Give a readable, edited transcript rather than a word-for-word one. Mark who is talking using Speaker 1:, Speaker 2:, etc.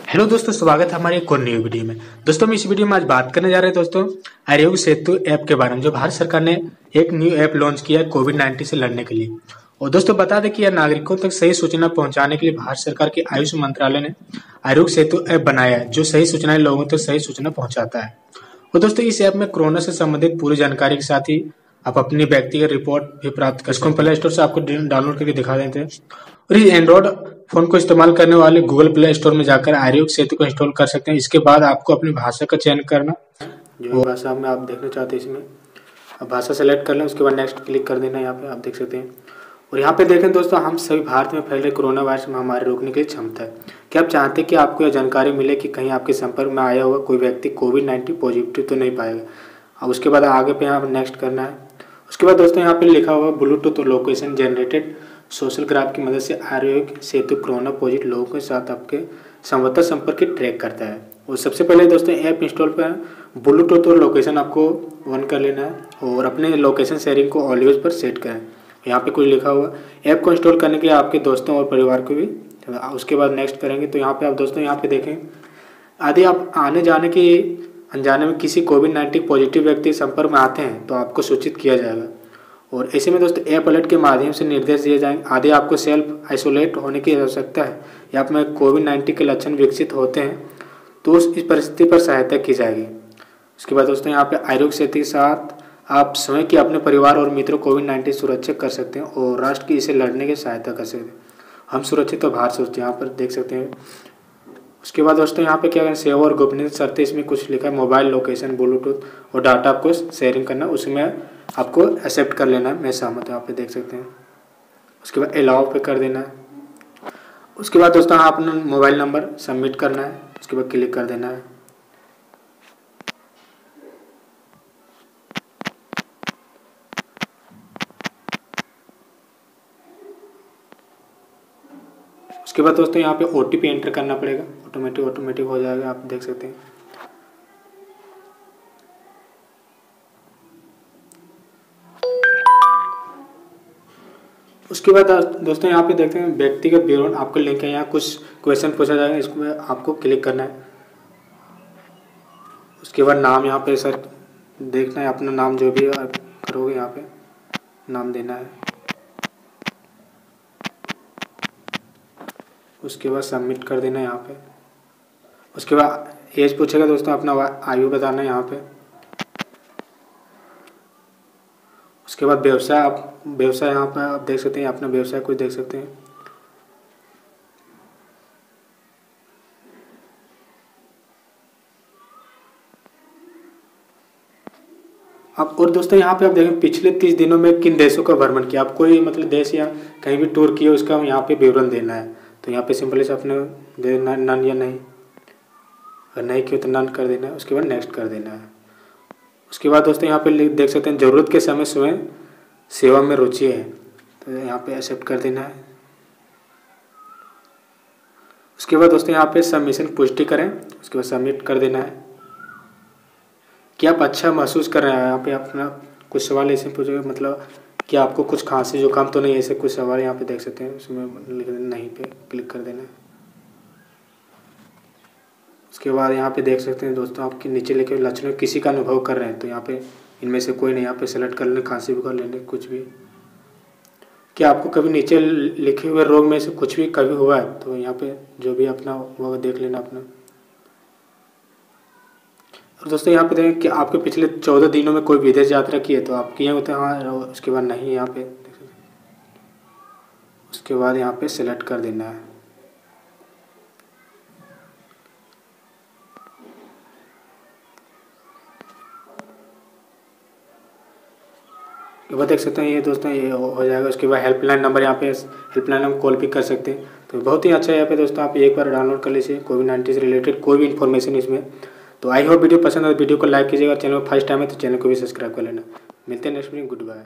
Speaker 1: Hello दोस्तों, स्वागत है हमारे एक और न्यू वीडियो में। दोस्तों हम इस वीडियो में आज बात करने जा रहे हैं दोस्तों आरोग्य सेतु ऐप के बारे में, जो भारत सरकार ने एक न्यू ऐप लॉन्च किया है कोविड-19 से लड़ने के लिए। और दोस्तों बता दें कि यह नागरिकों तक सही सूचना पहुंचाने के लिए भारत सरकार के आयुष मंत्रालय ने आरोग्य सेतु ऐप बनाया है, जो सही सूचनाएं लोगों तक सही सूचना पहुंचाता है। और दोस्तों इस ऐप में कोरोना से संबंधित पूरी जानकारी के साथ ही आप अपनी व्यक्तिगत रिपोर्ट भी प्राप्त कर सकते हैं। प्ले स्टोर से आपको डाउनलोड करके दिखा देते हैं। और इस एंड्रॉइड फोन को इस्तेमाल करने वाले गूगल प्ले स्टोर में जाकर आरोग्य सेतु को इंस्टॉल कर सकते हैं। इसके बाद आपको अपनी भाषा का चयन करना, जो भाषा में आप देखना चाहते हैं इसमें अब भाषा सेलेक्ट कर लें। उसके बाद नेक्स्ट क्लिक कर देना। यहाँ पे आप देख सकते हैं। और यहाँ पे देखें दोस्तों, हम सभी भारत में फैल रहे कोरोना वायरस महामारी रोकने के लिए क्षमता है। क्या आप चाहते हैं कि आपको यह जानकारी मिले कि कहीं आपके संपर्क में आया हुआ कोई व्यक्ति कोविड-19 पॉजिटिव तो नहीं पाएगा। अब उसके बाद आगे पे यहाँ पर नेक्स्ट करना है। उसके बाद दोस्तों यहाँ पे लिखा हुआ ब्लूटूथ और लोकेशन जनरेटेड सोशल ग्राफ की मदद से आरोग्य सेतु कोरोना पॉजिटिव लोगों के साथ आपके संभवतः संपर्क की ट्रैक करता है। और सबसे पहले दोस्तों ऐप इंस्टॉल पर ब्लूटूथ और लोकेशन आपको ऑन कर लेना है और अपने लोकेशन शेयरिंग को ऑलवेज पर सेट करें। यहाँ पे कुछ लिखा हुआ ऐप को इंस्टॉल करने के लिए आपके दोस्तों और परिवार को भी। उसके बाद नेक्स्ट करेंगे तो यहाँ पे आप दोस्तों यहाँ पे देखें, यदि आप आने जाने की अनजाने में किसी कोविड-19 पॉजिटिव व्यक्ति संपर्क में आते हैं तो आपको सूचित किया जाएगा। और ऐसे में दोस्तों ऐप अलर्ट के माध्यम से निर्देश दिए जाएंगे। यदि आपको सेल्फ आइसोलेट होने की आवश्यकता है या आप में कोविड-19 के लक्षण विकसित होते हैं तो इस परिस्थिति पर सहायता की जाएगी। उसके बाद दोस्तों यहाँ पे आरोग्य सेतु के साथ आप स्वयं की अपने परिवार और मित्रों कोविड-19 सुरक्षित कर सकते हैं और राष्ट्र की इसे लड़ने की सहायता कर सकते हैं। हम सुरक्षित और भारत सुरक्षित, यहाँ पर देख सकते हैं। उसके बाद दोस्तों यहाँ पे क्या करें, सेवा और गोपनीयता शर्तें, इसमें कुछ लिखा है मोबाइल लोकेशन ब्लूटूथ और डाटा आपको शेयरिंग करना, उसमें आपको एक्सेप्ट कर लेना है। मैं सहमत हूँ, यहाँ पे देख सकते हैं। उसके बाद अलाउ पे कर देना है। उसके बाद दोस्तों आप अपना मोबाइल नंबर सबमिट करना है। उसके बाद क्लिक कर देना है। उसके बाद दोस्तों यहाँ पे ओटीपी एंटर करना पड़ेगा, ऑटोमेटिक हो जाएगा, आप देख सकते हैं। उसके बाद दोस्तों यहाँ पे देखते हैं व्यक्तिगत विवरण आपको लिंक है। यहाँ कुछ क्वेश्चन पूछा जाएगा, इसको आपको क्लिक करना है। उसके बाद नाम यहाँ पे सर देखना है, अपना नाम जो भी करोगे यहाँ पे नाम देना है। उसके बाद सबमिट कर देना है यहाँ पे। उसके बाद एज पूछेगा दोस्तों, अपना आयु बताना है यहाँ पे। उसके बाद व्यवसाय यहाँ पे आप देख सकते हैं, अपना व्यवसाय कुछ देख सकते हैं। आप और दोस्तों यहाँ पे आप देखें पिछले 30 दिनों में किन देशों का भ्रमण किया। आप कोई मतलब देश या कहीं भी टूर किया उसका यहाँ पे विवरण देना है। तो यहाँ पे सिंपली से अपने देना नन या नहीं, अगर नहीं किया तो नन कर देना है। उसके बाद नेक्स्ट कर देना है। उसके बाद दोस्तों यहाँ पे देख सकते हैं जरूरत के समय स्वयं सेवा में रुचि है, तो यहाँ पे एक्सेप्ट कर देना है। उसके बाद दोस्तों यहाँ पे सबमिशन पुष्टि करें। उसके बाद सबमिट कर देना है। क्या आप अच्छा महसूस कर रहे हैं, यहाँ पे अपना कुछ सवाल ऐसे पूछेगा, मतलब कि आपको कुछ खांसी जुकाम तो नहीं, ऐसे कुछ सवाल यहाँ पे देख सकते हैं। उसमें लिख नहीं पे क्लिक कर देना है। उसके बाद यहाँ पे देख सकते हैं दोस्तों आपके नीचे लिखे लक्षणों किसी का अनुभव कर रहे हैं, तो यहाँ पे इनमें से कोई नहीं, यहाँ पे सेलेक्ट कर लें, खांसी बुखार लेने कुछ भी। क्या आपको कभी नीचे लिखे हुए रोग में से कुछ भी कभी हुआ है, तो यहाँ पे जो भी अपना हुआ देख लेना अपना। और दोस्तों यहाँ पे देखें कि आपके पिछले 14 दिनों में कोई विदेश यात्रा की है, तो आप किए होते हैं हाँ। उसके बाद नहीं, यहाँ पे उसके बाद यहाँ पे सेलेक्ट कर देना है। वो देख सकते हैं ये दोस्तों ये हो जाएगा। उसके बाद हेल्पलाइन नंबर, यहाँ पे हेल्पलाइन नंबर कॉल भी कर सकते हैं। तो बहुत ही अच्छा है यहाँ पे दोस्तों, आप एक बार डाउनलोड कर लीजिए कोविड-19 से रिलेटेड कोई भी इन्फॉर्मेशन इसमें। तो आई होप वीडियो पसंद है, वीडियो को लाइक कीजिएगा। चैनल में फर्स्ट टाइम है तो चैनल को भी सब्सक्राइब कर लेना। मिलते हैं नेक्स्ट वीडियो, गुड बाय।